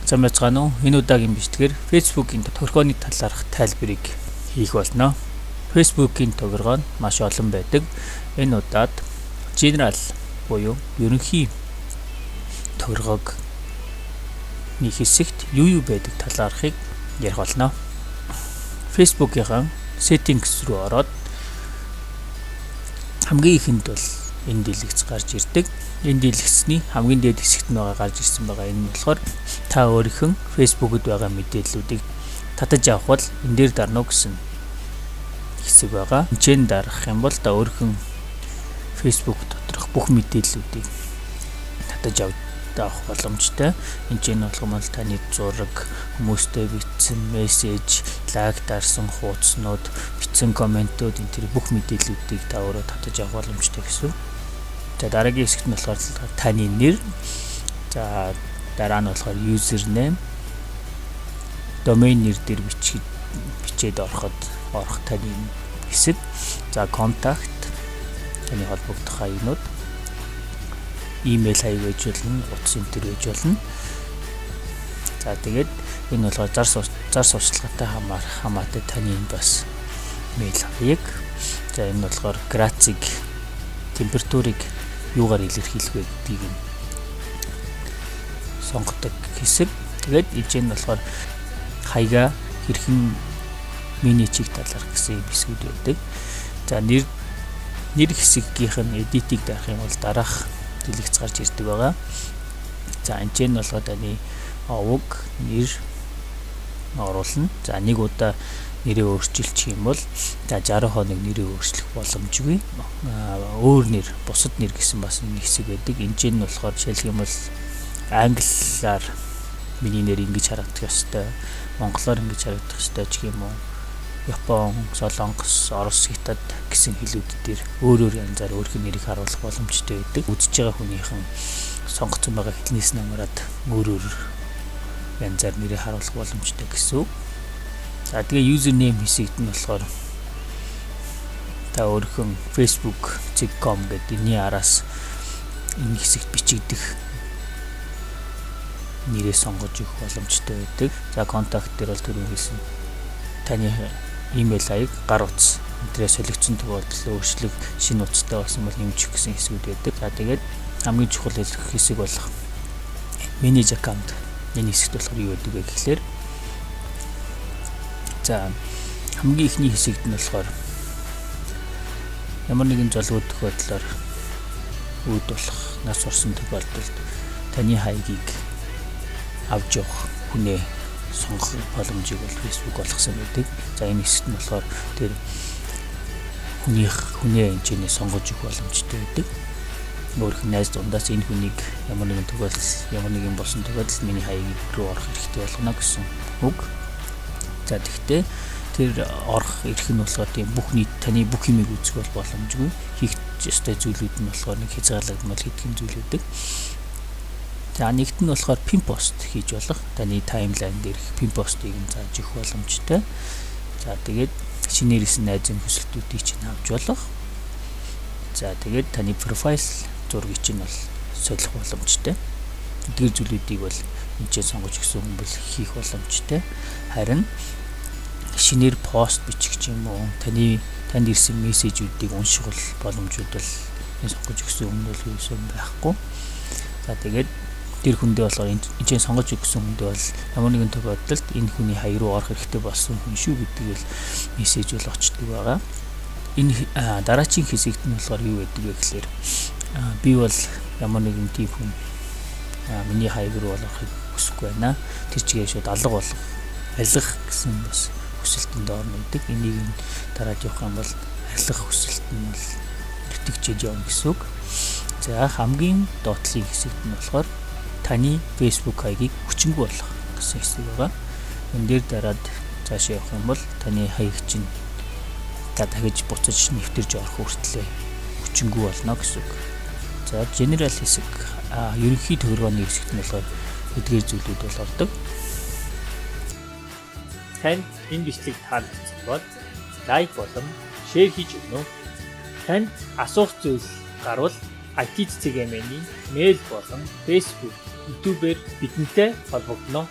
За мэцгаано энэ удаагийн бичлэгээр Facebook-ийн тохиргооны талаарх тайлбарыг хийх болно. Facebook-ийн тохиргоо нь маш олон байдаг. Энэ удаад General буюу ерөнхий тохиргоог нэг хэсэгт юу байдаг талаархыг ярих болно. Facebook-ийн settings руу ороод хамгийн ихэнд бол энэ дэлгэц гарч ирдэг. Энэ дэлгэцний хамгийн дээд хэсэгт нь гарч ирсэн байгаа. Энэ нь болохоор та өөрийнхөө Facebook-д байгаа мэдээллүүдийг татаж авах бол энэ дээр дарна гэсэн хэсэг байгаа. Энд дарах юм бол та өөрийнхөө Facebook доторх бүх мэдээллүүдийг татаж авах боломжтой. Энд болгоомол таны зураг, хүмүүстэй бичсэн мессеж, лайк дарсан хуудаснууд, бичсэн комментууд энэ төр бүх мэдээллүүдийг та өөрөө татаж авах боломжтой гэсэн. За дараагийн хэсэгт нь болохоор таны нэр, за дараа нь болохоор username, domain нэр дээр бичээд орох таны хэсэг, за контакт, таны холбогдох хаягнууд, имэйл хаяг байж болно, утас энэ төр байж болно. За тэгээд энэ болохоор зар сурталчилгаатай хамаатай таны бас мэйл хаяг. За энэ болохоор градусыг, температурыг юугаар илэрхийлэх вэ гэдгийг сонгодог хэсэг. Тэгээд энэ нь болохоор хаяга хэрхэн менежийг талаарх гэсэн хэсгүүд байдаг. За нэр хэсгийнх нь эдитийг дарах юм бол дараах дэлгэц гарч ирдэг байгаа. За энэ нь болохоор таны овог нэр оруулна. За нэг удаа нэрээ өөрчилчих юм бол за 60 хоног нэрээ өөрчлөх боломжгүй. Өөр нэр, бусад нэр гэсэн бас нэг хэсэг байдаг. Энэ нь болохоор жишээлх юм бол англиар миний нэр ингэж харагдах ёстой, монголоор ингэж харагдах ёстой ч юм уу. Япон, Солонгос, Орос, Хятад гэсэн хэлүүд дээр өөр янзаар өөрхөн нэрийг харуулах боломжтой байдаг. Үзэж байгаа хүнийхэн сонгоцсон байгаа хэлнээс намраад өөр янзаар нэрийг харуулах боломжтой гэсэн. За тэгээ username хэсэгт нь болохоор та өөрхөн facebook.com гэдэг энэ араас энэ хэсэгт бичигдэх нэрээ сонгож өгөх боломжтой байдаг. За контакт дээр бол түрүү хэлсэн таны имэйл хаяг, гар утас энтрээ солигдсон тохиолдолд өөрчлөлт, шинэ утастай болсон бол нэмжих гэсэн хэсгүүд байдаг. За тэгээд хамгийн чухал хэсэг болох manage account. Энэ хэсэгт болохоор юу байдаг вэ гэхлээр за хамгийн ихний хэсэгт нь болохоор ямар нэгэн золгууд тохиолдлоор үүд болох нас орсон тохиолдолд таны хаягийг авч явах хүнээ сонгох боломжийг бол Facebook олгосон байдаг. За энэ хэсэгт нь болохоор тэр хүнээ энэ сонгож өгөх боломжтой байдаг. Өөрийнх нь найз дундаас энэ хүнийг ямар нэгэн тохиолдолд, ямар нэгэн болсон тохиолдолд миний хаягийг руу орох хэрэгтэй болгоно гэсэн үг. За тэгтээ тэр орох эрх нь болохоор тийм таны бүх юмыг үзэх бол боломжгүй. Хийх ёстой зүйлүүд нь болохоор нэг хязгаарлагдмал хэдхэн зүйл үүдэг. За нэгт нь болохоор pin post хийж болох. Таны таймлайн дээрх pin post-ыг зааж өгөх боломжтой. За тэгээд шинээрсэн найзын хүсэлтүүдийг чинь авч болох. За тэгээд таны профайл зургийг чинь бол солих боломжтой. Эдгээр зүйлүүдийг бол энэ сонгож өгсөн хүн бол хийх боломжтой. Харин шинээр пост бичих юм уу, танд ирсэн мессежүүдийг унших боломжууд бол энэ сонгож өгсөн хүн бол юусэн байхгүй. За тэгээд тэр хүндээ болохоор энэ сонгож өгсөн хүндээ бол ямар нэгэн тохиолдолд энэ хүний хаяг руу орох хэрэгтэй болсон хүн шүү гэдэг бол мессеж бол очдөг байгаа. Энэ дараагийн хэсэгт нь болохоор юу байдаг вэ гэхээр би бол ямар нэгэн тийм хүн миний хаяг руу орохыг хүсэхгүй байна. Тэр чигээ шууд алга гэсэн бас хүсэлтэнд орно гэдэг. Энийг дараад явах юм бол арилгах хүсэлт нь бол нэвтэгчээд явна гэсэн үг. За хамгийн доотлын хэсэгт нь болохоор таны Facebook хаягийг хүчингүй болгох гэсэн хэсэг байгаа. Энэ дээр дараад цааш явах юм бол таны хаяг чинь дахиж буцаж нэвтэрж орох хүртлээр хүчингүй болно гэсэн үг. За general хэсэг, ерөнхий тохиргооны хэсэгт нь болохоор эдгээр зүйлүүд бол ордог. Танд энэ бичлэг таалагдсан бол лайк болон шеэр хийж өгнө. Танд асуух зүйл гарвал IT цэцэг эмээний мэйл болон Facebook, YouTube-ээр бидэнтэй холбогдно.